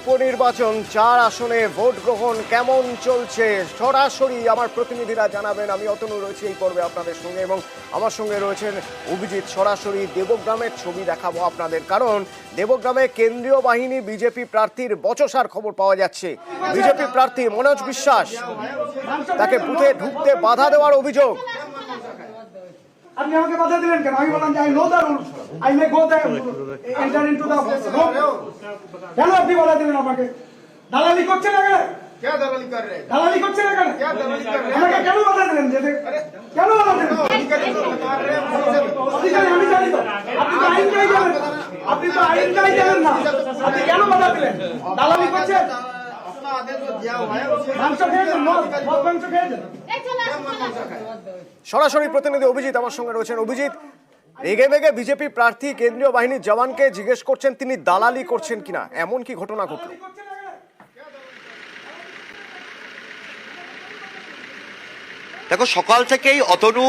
উপনির্বাচন 4 আসনে ভোট গ্রহণ কেমন চলছে সরাসরি আমার প্রতিনিধিরা জানাবেন। আমি অতনু রয়েছে এই পর্বে আপনাদের সঙ্গে এবং আমার সঙ্গে রয়েছেন অভিজিৎ। সরাসরি দেবগ্রামের ছবি দেখাবো আপনাদের, কারণ দেবগ্রামে কেন্দ্রীয় বাহিনী বিজেপি প্রার্থীর বচসার খবর পাওয়া যাচ্ছে। বিজেপি প্রার্থী মনোজ বিশ্বাস, তাকে বুথে ঢুকতে বাধা দেওয়ার অভিযোগ। আপনি আমাকে বাধা দিলেন কেন? আমি বললাম যে I know the rules, I may go the enter into the room. কেন আপনি বাধা দিলেন আমাকে? দালালি করছেন এখানে? क्या दलाली कर रहे हैं? দালালি করছেন এখানে? क्या दलाली कर रहे हैं? আমাকে কেন বাধা দিলেন? কেন বাধা দিলেন? अधिकारी तो बता रहे हैं, पुलिस है। অধিকারী আমি জানি তো। আপনি তো আইনটাই জানেন না। আপনি তো আইনটাই জানেন না। আপনি কেন বাধা দিলেন? দালালি করছেন? अपना आदेश तो दिया हुआ है, उसके মাংস খেয়েছেন? মদ মাংস খেয়েছেন? সরাসরি প্রতিনিধি অভিজিৎ আমার সঙ্গে রয়েছেন। অভিজিৎ, রেগে মেগে বিজেপি প্রার্থী কেন্দ্রীয় বাহিনীর জওয়ানকে জিজ্ঞেস করছেন তিনি দালালি করছেন কিনা, এমন কি ঘটনা ঘটল? দেখো, সকাল থেকেই অতনু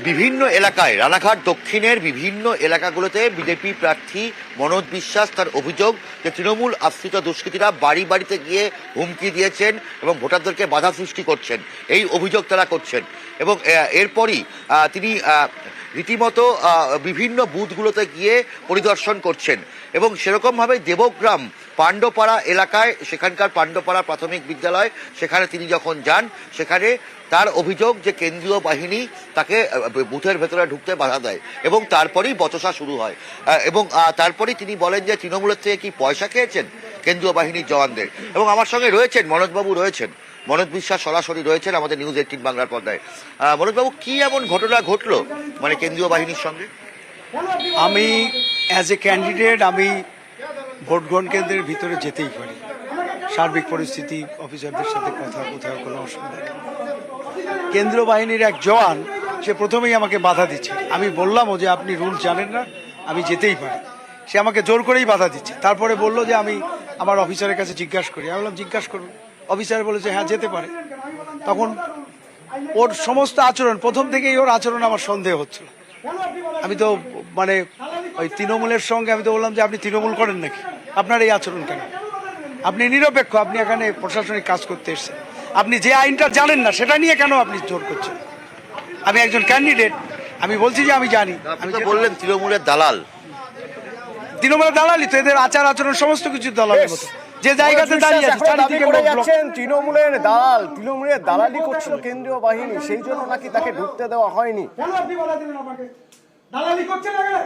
বিভিন্ন এলাকায়, রানাঘাট দক্ষিণের বিভিন্ন এলাকাগুলোতে বিজেপি প্রার্থী মনোজ বিশ্বাস তার অভিযোগ যে তৃণমূল আশ্রিত দুষ্কৃতীরা বাড়ি বাড়িতে গিয়ে হুমকি দিয়েছেন এবং ভোটারদেরকে বাধা সৃষ্টি করছেন, এই অভিযোগ তারা করছেন। এবং এরপরই তিনি রীতিমতো বিভিন্ন বুথগুলোতে গিয়ে পরিদর্শন করছেন এবং সেরকমভাবে দেবগ্রাম পাণ্ডপাড়া এলাকায়, সেখানকার পাণ্ডপাড়া প্রাথমিক বিদ্যালয়, সেখানে তিনি যখন যান সেখানে তার অভিযোগ যে কেন্দ্রীয় বাহিনী তাকে বুথের ভেতরে ঢুকতে বাধা দেয় এবং তারপরেই বচসা শুরু হয়। এবং তারপরেই তিনি বলেন যে তৃণমূলের থেকে কি পয়সা খেয়েছেন কেন্দ্রীয় বাহিনীর জওয়ানদের। এবং আমার সঙ্গে রয়েছেন মনোজবাবু, রয়েছেন মনোজ বিশ্বাস সরাসরি রয়েছেন আমাদের নিউজ 18 বাংলার পর্দায়। মনোজবাবু, কি এমন ঘটনা ঘটলো মানে কেন্দ্রীয় বাহিনীর সঙ্গে? আমি অ্যাজ এ ক্যান্ডিডেট আমি ভোট গ্রহণ কেন্দ্রের ভিতরে যেতেই পারি। সার্বিক পরিস্থিতি, অফিসারদের সাথে কথা, কোথাও কোনো অসুবিধা নেই। কেন্দ্রীয় বাহিনীর এক জওয়ান সে প্রথমেই আমাকে বাধা দিচ্ছে। আমি বললামও যে আপনি রুলস জানেন না, আমি যেতেই পারি। সে আমাকে জোর করেই বাধা দিচ্ছে। তারপরে বলল যে আমি আমার অফিসারের কাছে জিজ্ঞাসা করি। আমি বললাম জিজ্ঞাসা করুন। অফিসার বলেছে হ্যাঁ যেতে পারে। তখন ওর সমস্ত আচরণ, প্রথম থেকেই ওর আচরণ আমার সন্দেহ হচ্ছিল। আমি তো মানে ওই তৃণমূলের সঙ্গে আমি তো বললাম যে আপনি তৃণমূল করেন নাকি, আপনার এই আচরণ কেন? আপনি নিরপেক্ষ, আপনি এখানে প্রশাসনিক কাজ করতে এসেছেন, আপনি যে আইনটা জানেন না সেটা নিয়ে কেন আপনি জোর করছেন? আমি একজন ক্যান্ডিডেট, আমি বলছি যে আমি জানি। আপনি তো বললেন তৃণমূলের দালাল। তৃণমূলের দালালি তো, এদের আচার আচরণ সমস্ত কিছু দালালের মতো। যে জায়গাতে দাঁড়িয়ে আছে চারিদিকে লোক ব্লক। তৃণমূলের দালালি করছিল কেন্দ্রীয় বাহিনী, সেই জন্য নাকি তাকে ঢুকতে দেওয়া হয়নি। কেন আপনি বাধা দিলেন আমাকে? দালালি করছেন এখানে?